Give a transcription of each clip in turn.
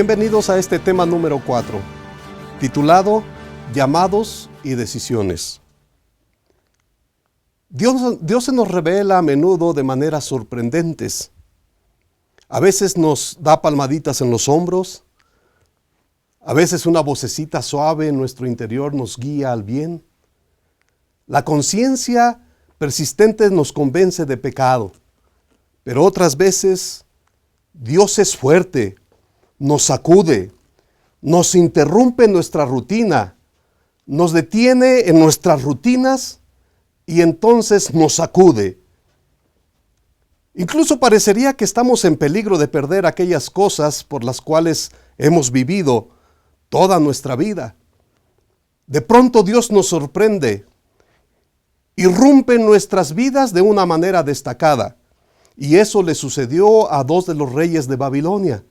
Bienvenidos a este tema número 4, titulado Llamados y Decisiones. Dios se nos revela a menudo de maneras sorprendentes. A veces nos da palmaditas en los hombros, a veces una vocecita suave en nuestro interior nos guía al bien. La conciencia persistente nos convence de pecado, pero otras veces Dios es fuerte, nos sacude, nos interrumpe en nuestra rutina, nos detiene en nuestras rutinas y entonces nos sacude. Incluso parecería que estamos en peligro de perder aquellas cosas por las cuales hemos vivido toda nuestra vida. De pronto Dios nos sorprende, irrumpe en nuestras vidas de una manera destacada. Y eso le sucedió a dos de los reyes de Babilonia,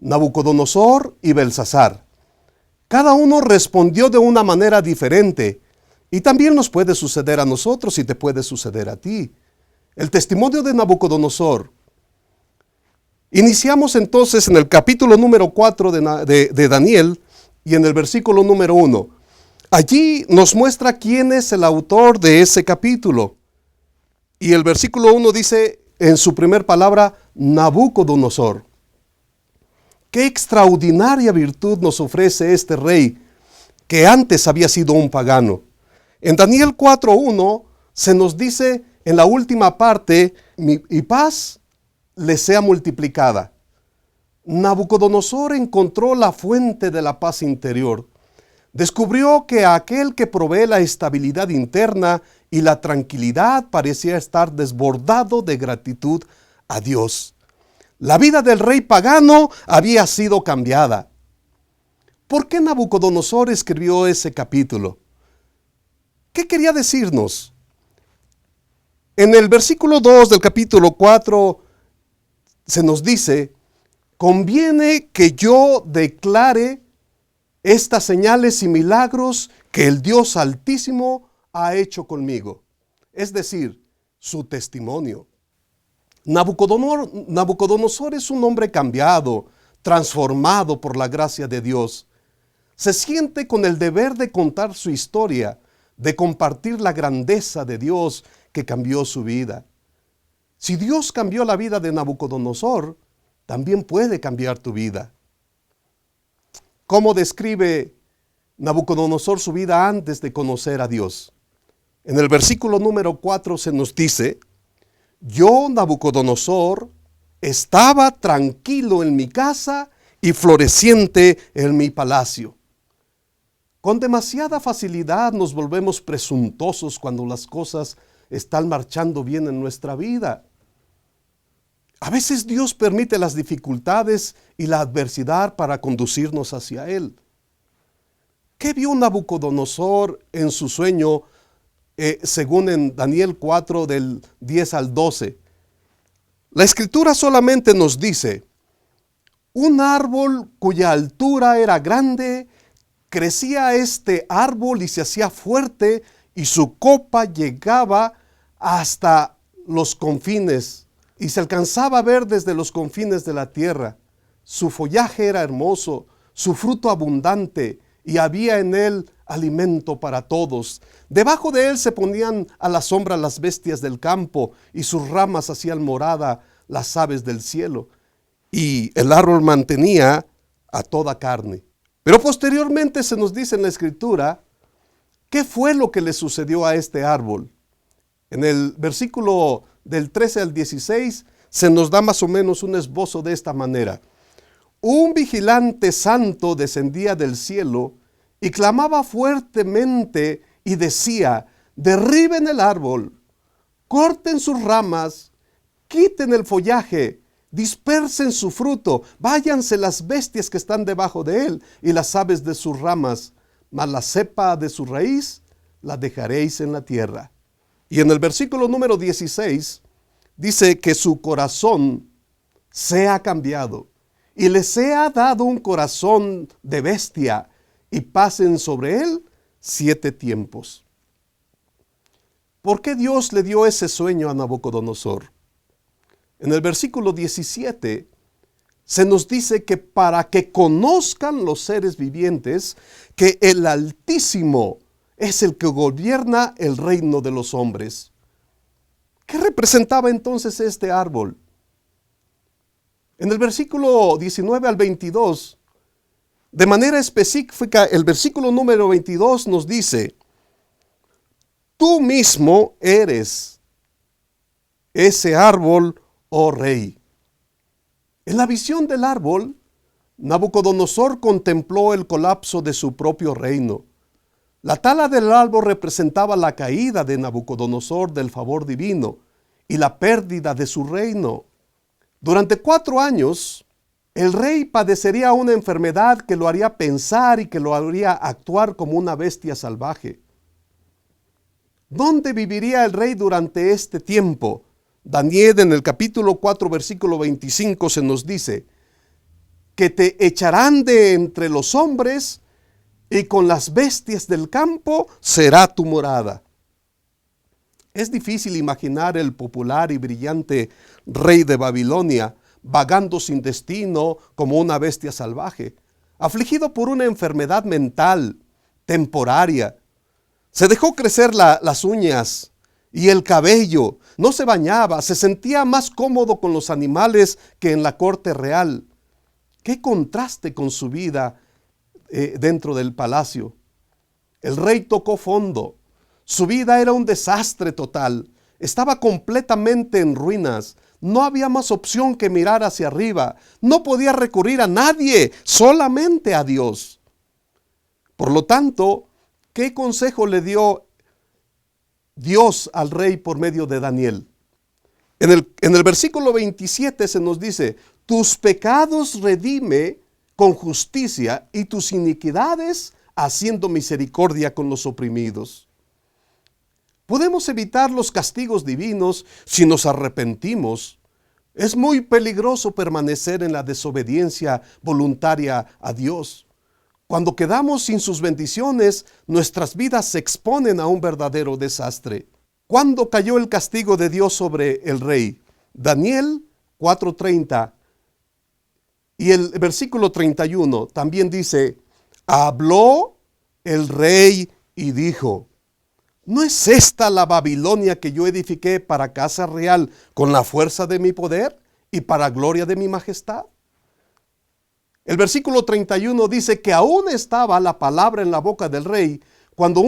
Nabucodonosor y Belsasar. Cada uno respondió de una manera diferente. Y también nos puede suceder a nosotros y te puede suceder a ti. El testimonio de Nabucodonosor. Iniciamos entonces en el capítulo número 4 de Daniel y en el versículo número 1. Allí nos muestra quién es el autor de ese capítulo. Y el versículo 1 dice en su primer palabra, Nabucodonosor. Qué extraordinaria virtud nos ofrece este rey, que antes había sido un pagano. En Daniel 4:1 se nos dice en la última parte, y paz le sea multiplicada. Nabucodonosor encontró la fuente de la paz interior. Descubrió que aquel que provee la estabilidad interna y la tranquilidad parecía estar desbordado de gratitud a Dios. La vida del rey pagano había sido cambiada. ¿Por qué Nabucodonosor escribió ese capítulo? ¿Qué quería decirnos? En el versículo 2 del capítulo 4 se nos dice, conviene que yo declare estas señales y milagros que el Dios Altísimo ha hecho conmigo. Es decir, su testimonio. Nabucodonosor es un hombre cambiado, transformado por la gracia de Dios. Se siente con el deber de contar su historia, de compartir la grandeza de Dios que cambió su vida. Si Dios cambió la vida de Nabucodonosor, también puede cambiar tu vida. ¿Cómo describe Nabucodonosor su vida antes de conocer a Dios? En el versículo número 4 se nos dice, yo, Nabucodonosor, estaba tranquilo en mi casa y floreciente en mi palacio. Con demasiada facilidad nos volvemos presuntuosos cuando las cosas están marchando bien en nuestra vida. A veces Dios permite las dificultades y la adversidad para conducirnos hacia Él. ¿Qué vio Nabucodonosor en su sueño, según en Daniel 4 del 10 al 12? La Escritura solamente nos dice, un árbol cuya altura era grande, crecía este árbol y se hacía fuerte y su copa llegaba hasta los confines y se alcanzaba a ver desde los confines de la tierra. Su follaje era hermoso, su fruto abundante y había en él alimento para todos. Debajo de él se ponían a la sombra las bestias del campo y sus ramas hacían morada las aves del cielo. Y el árbol mantenía a toda carne. Pero posteriormente se nos dice en la Escritura, ¿qué fue lo que le sucedió a este árbol? En el versículo del 13 al 16 se nos da más o menos un esbozo de esta manera. Un vigilante santo descendía del cielo y clamaba fuertemente y decía, derriben el árbol, corten sus ramas, quiten el follaje, dispersen su fruto, váyanse las bestias que están debajo de él y las aves de sus ramas, mas la cepa de su raíz la dejaréis en la tierra. Y en el versículo número 16 dice que su corazón sea cambiado y le sea dado un corazón de bestia y pasen sobre él 7 tiempos. ¿Por qué Dios le dio ese sueño a Nabucodonosor? En el versículo 17 se nos dice que para que conozcan los seres vivientes que el Altísimo es el que gobierna el reino de los hombres. ¿Qué representaba entonces este árbol? En el versículo 19 al 22, de manera específica, el versículo número 22 nos dice: tú mismo eres ese árbol, oh rey. En la visión del árbol, Nabucodonosor contempló el colapso de su propio reino. La tala del árbol representaba la caída de Nabucodonosor del favor divino y la pérdida de su reino. Durante 4 años, el rey padecería una enfermedad que lo haría pensar y que lo haría actuar como una bestia salvaje. ¿Dónde viviría el rey durante este tiempo? Daniel, en el capítulo 4, versículo 25, se nos dice que te echarán de entre los hombres y con las bestias del campo será tu morada. Es difícil imaginar el popular y brillante rey de Babilonia vagando sin destino como una bestia salvaje, afligido por una enfermedad mental temporaria. Se dejó crecer las uñas y el cabello, no se bañaba, se sentía más cómodo con los animales que en la corte real. ¡Qué contraste con su vida dentro del palacio! El rey tocó fondo. Su vida era un desastre total. Estaba completamente en ruinas. No había más opción que mirar hacia arriba. No podía recurrir a nadie, solamente a Dios. Por lo tanto, ¿qué consejo le dio Dios al rey por medio de Daniel? En el versículo 27 se nos dice: tus pecados redime con justicia y tus iniquidades haciendo misericordia con los oprimidos. Podemos evitar los castigos divinos si nos arrepentimos. Es muy peligroso permanecer en la desobediencia voluntaria a Dios. Cuando quedamos sin sus bendiciones, nuestras vidas se exponen a un verdadero desastre. ¿Cuándo cayó el castigo de Dios sobre el rey? Daniel 4:30 y el versículo 31 también dice: habló el rey y dijo: ¿no es esta la Babilonia que yo edifiqué para casa real con la fuerza de mi poder y para gloria de mi majestad? El versículo 31 dice que aún estaba la palabra en la boca del rey cuando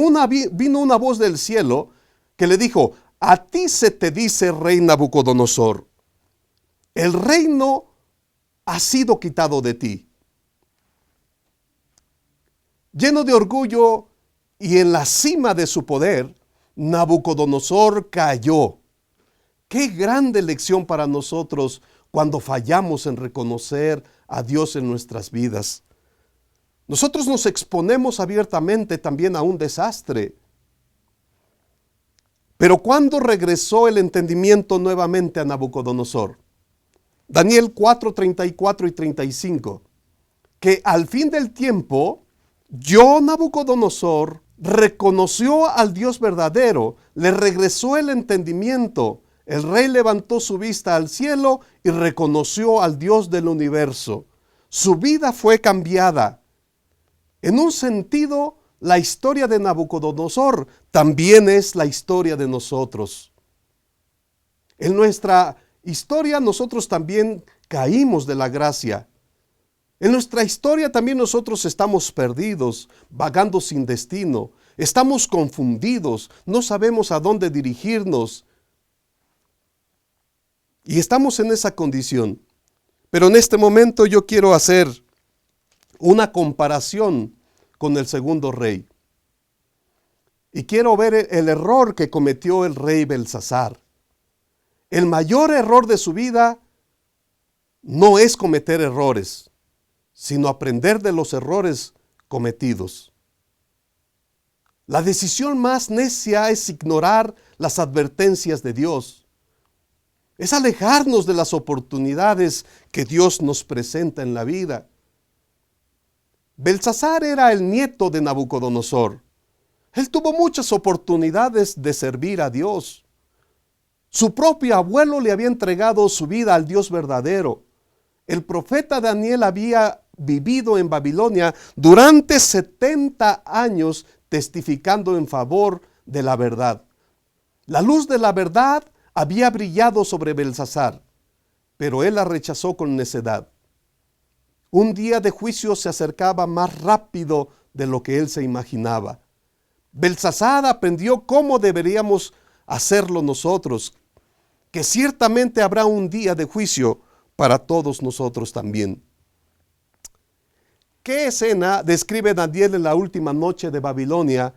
vino una voz del cielo que le dijo: a ti se te dice, rey Nabucodonosor, el reino ha sido quitado de ti. Lleno de orgullo y en la cima de su poder, Nabucodonosor cayó. Qué grande lección para nosotros cuando fallamos en reconocer a Dios en nuestras vidas. Nosotros nos exponemos abiertamente también a un desastre. Pero ¿cuándo regresó el entendimiento nuevamente a Nabucodonosor? Daniel 4, 34 y 35. Que al fin del tiempo, yo, Nabucodonosor, reconoció al Dios verdadero, le regresó el entendimiento. El rey levantó su vista al cielo y reconoció al Dios del universo. Su vida fue cambiada. En un sentido, la historia de Nabucodonosor también es la historia de nosotros. En nuestra historia nosotros también caímos de la gracia. En nuestra historia también nosotros estamos perdidos, vagando sin destino. Estamos confundidos, no sabemos a dónde dirigirnos. Y estamos en esa condición. Pero en este momento yo quiero hacer una comparación con el segundo rey. Y quiero ver el error que cometió el rey Belsasar. El mayor error de su vida no es cometer errores, sino aprender de los errores cometidos. La decisión más necia es ignorar las advertencias de Dios. Es alejarnos de las oportunidades que Dios nos presenta en la vida. Belsasar era el nieto de Nabucodonosor. Él tuvo muchas oportunidades de servir a Dios. Su propio abuelo le había entregado su vida al Dios verdadero. El profeta Daniel había vivido en Babilonia durante 70 años testificando en favor de la verdad. La luz de la verdad había brillado sobre Belsasar, pero él la rechazó con necedad. Un día de juicio se acercaba más rápido de lo que él se imaginaba. Belsasar aprendió cómo deberíamos hacerlo nosotros, que ciertamente habrá un día de juicio para todos nosotros también. ¿Qué escena describe Daniel en la última noche de Babilonia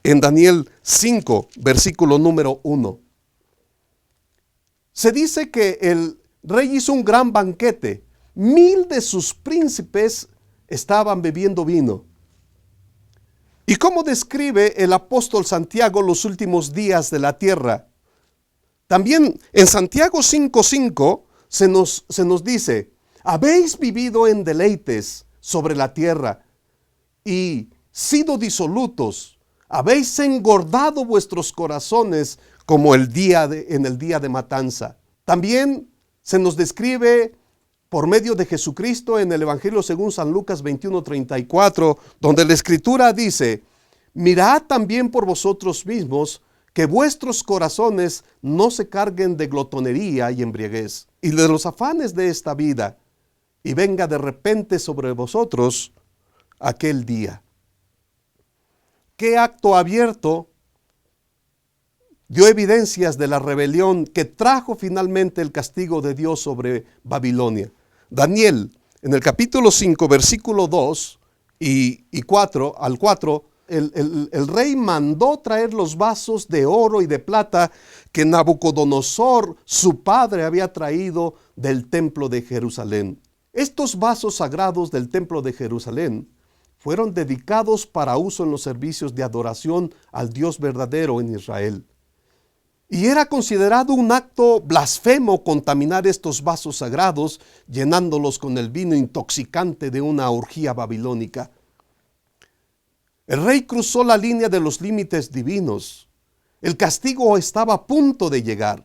en Daniel 5, versículo número 1? Se dice que el rey hizo un gran banquete. 1000 de sus príncipes estaban bebiendo vino. ¿Y cómo describe el apóstol Santiago los últimos días de la tierra? También en Santiago 5:5 se nos dice: habéis vivido en deleites sobre la tierra y sido disolutos, habéis engordado vuestros corazones como en el día de matanza. También se nos describe por medio de Jesucristo en el Evangelio según San Lucas 21:34, donde la Escritura dice: mirad también por vosotros mismos que vuestros corazones no se carguen de glotonería y embriaguez y de los afanes de esta vida, y venga de repente sobre vosotros aquel día. ¿Qué acto abierto dio evidencias de la rebelión que trajo finalmente el castigo de Dios sobre Babilonia? Daniel, en el capítulo 5, versículo 2 y 4, al 4, el rey mandó traer los vasos de oro y de plata que Nabucodonosor, su padre, había traído del templo de Jerusalén. Estos vasos sagrados del templo de Jerusalén fueron dedicados para uso en los servicios de adoración al Dios verdadero en Israel. Y era considerado un acto blasfemo contaminar estos vasos sagrados, llenándolos con el vino intoxicante de una orgía babilónica. El rey cruzó la línea de los límites divinos. El castigo estaba a punto de llegar.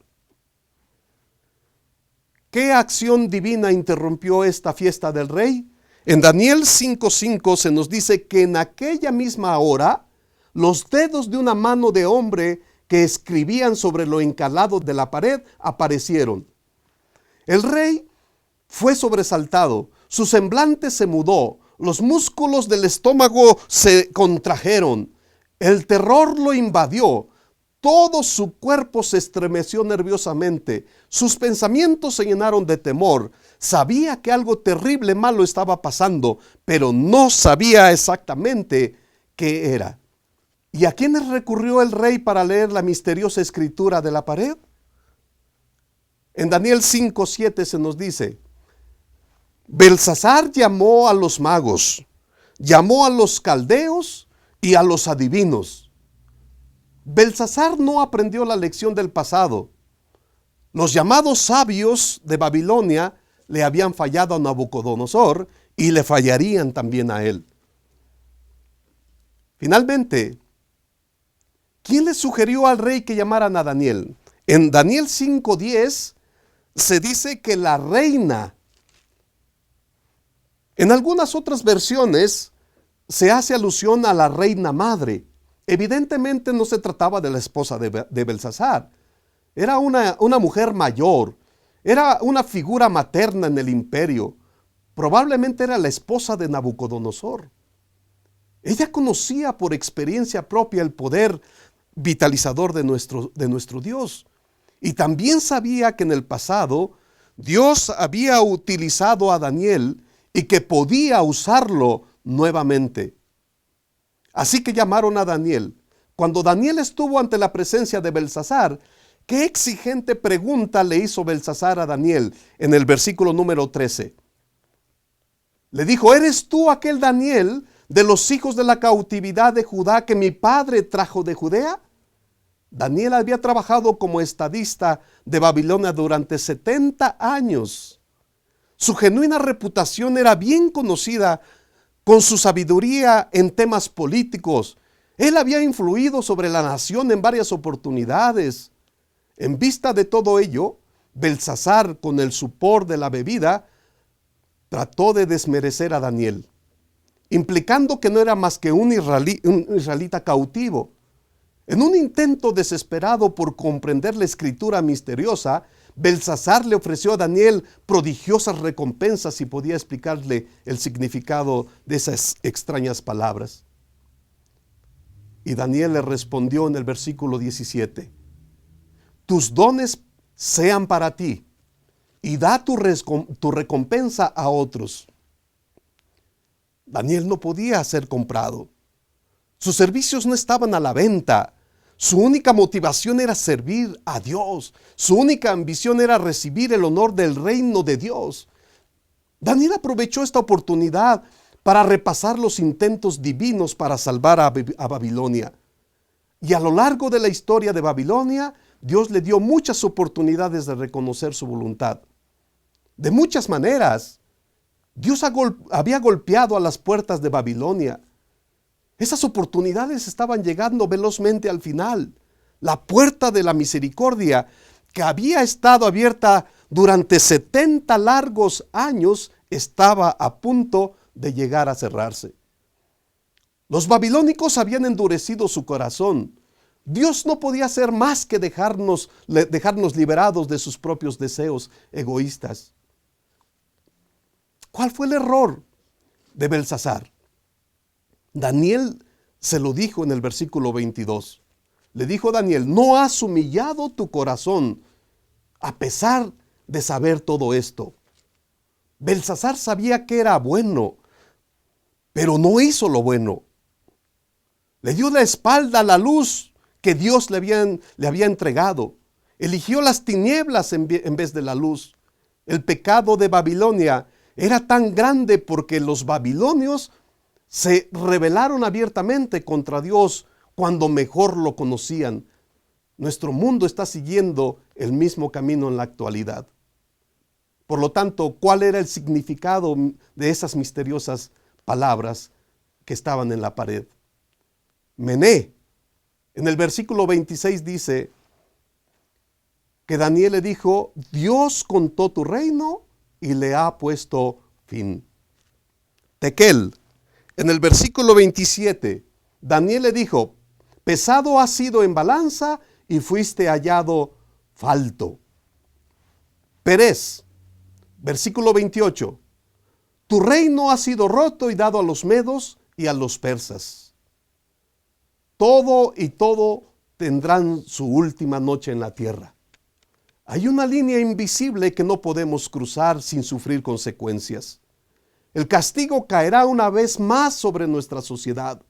¿Qué acción divina interrumpió esta fiesta del rey? En Daniel 5:5 se nos dice que en aquella misma hora los dedos de una mano de hombre que escribían sobre lo encalado de la pared aparecieron. El rey fue sobresaltado, su semblante se mudó, los músculos del estómago se contrajeron, el terror lo invadió, todo su cuerpo se estremeció nerviosamente, sus pensamientos se llenaron de temor. Sabía que algo terrible malo estaba pasando, pero no sabía exactamente qué era. ¿Y a quiénes recurrió el rey para leer la misteriosa escritura de la pared? En Daniel 5:7 se nos dice: Belsasar llamó a los magos, llamó a los caldeos y a los adivinos. Belsasar no aprendió la lección del pasado. Los llamados sabios de Babilonia le habían fallado a Nabucodonosor y le fallarían también a él. Finalmente, ¿quién le sugirió al rey que llamaran a Daniel? En Daniel 5:10 se dice que la reina. En algunas otras versiones se hace alusión a la reina madre. Evidentemente no se trataba de la esposa de Belsasar. Era una mujer mayor. Era una figura materna en el imperio. Probablemente era la esposa de Nabucodonosor. Ella conocía por experiencia propia el poder vitalizador de nuestro Dios. Y también sabía que en el pasado Dios había utilizado a Daniel y que podía usarlo nuevamente. Así que llamaron a Daniel. Cuando Daniel estuvo ante la presencia de Belsasar, ¿qué exigente pregunta le hizo Belsasar a Daniel en el versículo número 13? Le dijo: ¿eres tú aquel Daniel de los hijos de la cautividad de Judá que mi padre trajo de Judea? Daniel había trabajado como estadista de Babilonia durante 70 años. Su genuina reputación era bien conocida con su sabiduría en temas políticos. Él había influido sobre la nación en varias oportunidades. En vista de todo ello, Belsasar, con el supor de la bebida, trató de desmerecer a Daniel, implicando que no era más que un israelita cautivo. En un intento desesperado por comprender la escritura misteriosa, Belsasar le ofreció a Daniel prodigiosas recompensas si podía explicarle el significado de esas extrañas palabras. Y Daniel le respondió en el versículo 17: tus dones sean para ti, y da tu recompensa a otros. Daniel no podía ser comprado. Sus servicios no estaban a la venta. Su única motivación era servir a Dios. Su única ambición era recibir el honor del reino de Dios. Daniel aprovechó esta oportunidad para repasar los intentos divinos para salvar a Babilonia. Y a lo largo de la historia de Babilonia, Dios le dio muchas oportunidades de reconocer su voluntad. De muchas maneras, Dios había golpeado a las puertas de Babilonia. Esas oportunidades estaban llegando velozmente al final. La puerta de la misericordia, que había estado abierta durante 70 largos años, estaba a punto de llegar a cerrarse. Los babilónicos habían endurecido su corazón. Dios no podía hacer más que dejarnos liberados de sus propios deseos egoístas. ¿Cuál fue el error de Belsasar? Daniel se lo dijo en el versículo 22. Le dijo Daniel: no has humillado tu corazón a pesar de saber todo esto. Belsasar sabía que era bueno, pero no hizo lo bueno. Le dio la espalda a la luz que Dios le había entregado. Eligió las tinieblas en vez de la luz. El pecado de Babilonia era tan grande porque los babilonios se rebelaron abiertamente contra Dios cuando mejor lo conocían. Nuestro mundo está siguiendo el mismo camino en la actualidad. Por lo tanto, ¿cuál era el significado de esas misteriosas palabras que estaban en la pared? Mené. En el versículo 26 dice que Daniel le dijo: Dios contó tu reino y le ha puesto fin. Tekel. En el versículo 27, Daniel le dijo: pesado has sido en balanza y fuiste hallado falto. Perez. Versículo 28, tu reino ha sido roto y dado a los medos y a los persas. Todo y todo tendrán su última noche en la tierra. Hay una línea invisible que no podemos cruzar sin sufrir consecuencias. El castigo caerá una vez más sobre nuestra sociedad.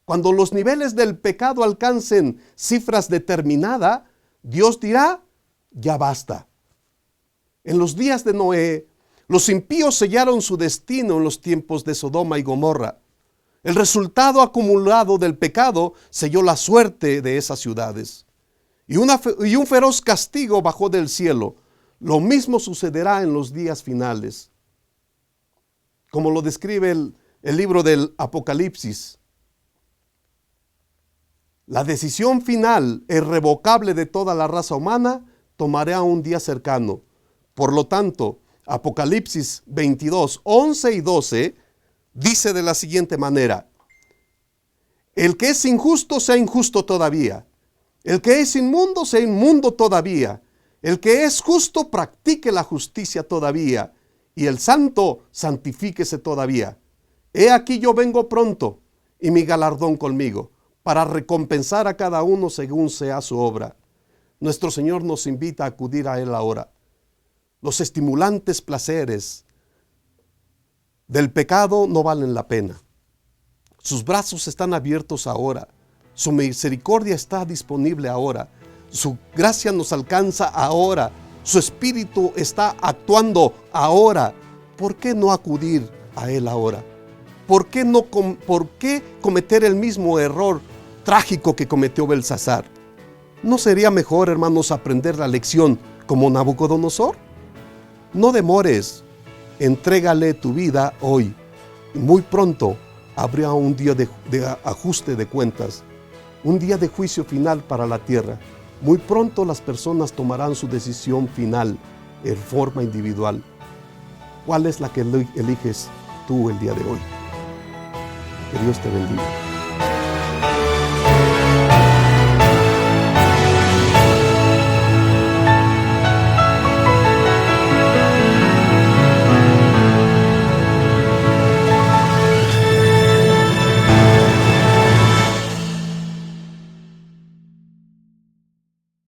Cuando los niveles del pecado alcancen cifras determinadas, Dios dirá: ya basta. En los días de Noé, los impíos sellaron su destino en los tiempos de Sodoma y Gomorra. El resultado acumulado del pecado selló la suerte de esas ciudades. Y un feroz castigo bajó del cielo. Lo mismo sucederá en los días finales. Como lo describe el libro del Apocalipsis, la decisión final, irrevocable de toda la raza humana, tomará un día cercano. Por lo tanto, Apocalipsis 22, 11 y 12 dice de la siguiente manera: el que es injusto sea injusto todavía, el que es inmundo sea inmundo todavía, el que es justo practique la justicia todavía, y el santo santifíquese todavía. He aquí yo vengo pronto, y mi galardón conmigo, para recompensar a cada uno según sea su obra. Nuestro Señor nos invita a acudir a Él ahora. Los estimulantes placeres del pecado no valen la pena. Sus brazos están abiertos ahora. Su misericordia está disponible ahora. Su gracia nos alcanza ahora. Su espíritu está actuando ahora. ¿Por qué no acudir a Él ahora? ¿Por qué cometer el mismo error trágico que cometió Belsasar? ¿No sería mejor, hermanos, aprender la lección como Nabucodonosor? No demores, entrégale tu vida hoy. Y muy pronto habrá un día de ajuste de cuentas, un día de juicio final para la tierra. Muy pronto las personas tomarán su decisión final en forma individual. ¿Cuál es la que eliges tú el día de hoy? Que Dios te bendiga.